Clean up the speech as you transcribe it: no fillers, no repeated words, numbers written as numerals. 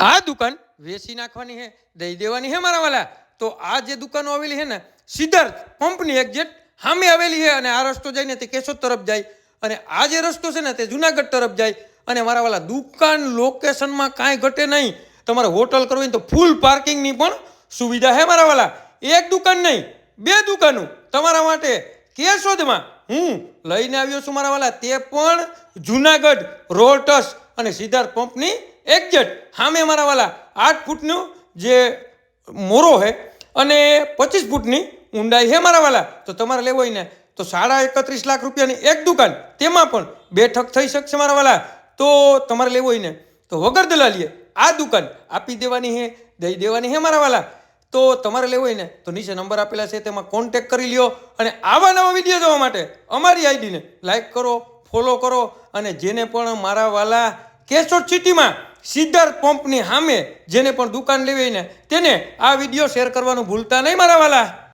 આ દુકાન વેચી નાખવાની છે, દઈ દેવાની છે મારા વાલા. તો આ જે દુકાનો આવેલી છે ને સિદ્ધાર્થ પંપની એક્ઝેક્ટ સામે આવેલી છે. અને આ રસ્તો જઈને તે કેશોદ તરફ જાય અને આ જે રસ્તો છે ને તે જુનાગઢ તરફ જાય. અને મારા વાલા દુકાન લોકેશનમાં કાંઈ ઘટે નહીં. તમારે હોટલ કરવી હોય તો ફૂલ પાર્કિંગની પણ સુવિધા છે મારા વાલા. એક દુકાન નહીં, 2 દુકાનો તમારા માટે કેશોદમાં હું લઈને આવ્યો છું મારા વાલા. તે પણ જુનાગઢ રોટસ અને સિદ્ધાર્થ પંપની એક્ઝેક્ટ સામે મારા વાલા 8 ફૂટનું જે મોરો છે અને 25 ફૂટની ઊંડાઈ છે મારા વાલા. તો તમારે લેવો હોય ને તો 31.5 લાખ રૂપિયાની એક દુકાન, તેમાં પણ બેઠક થઈ શકશે મારા વાલા. તો તમારે લેવો હોય ને તો વગર દલાલીએ આ દુકાન આપી દેવાની છે, દઈ દેવાની છે મારા વાલા. તો તમારે લેવો હોય ને તો નીચે નંબર આપેલા છે, તેમાં કોન્ટેક કરી લ્યો. અને આવા નવા વિડીયો જોવા માટે અમારી આઈડીને લાઈક કરો, ફોલો કરો. અને જેને પણ મારા વાલા કેશોદ સિટીમાં સિદ્ધાર્થ પંપની સામે જેને પણ દુકાન લેવી હોય ને તેને આ વિડીયો શેર કરવાનું ભૂલતા નહીં મારા વાલા.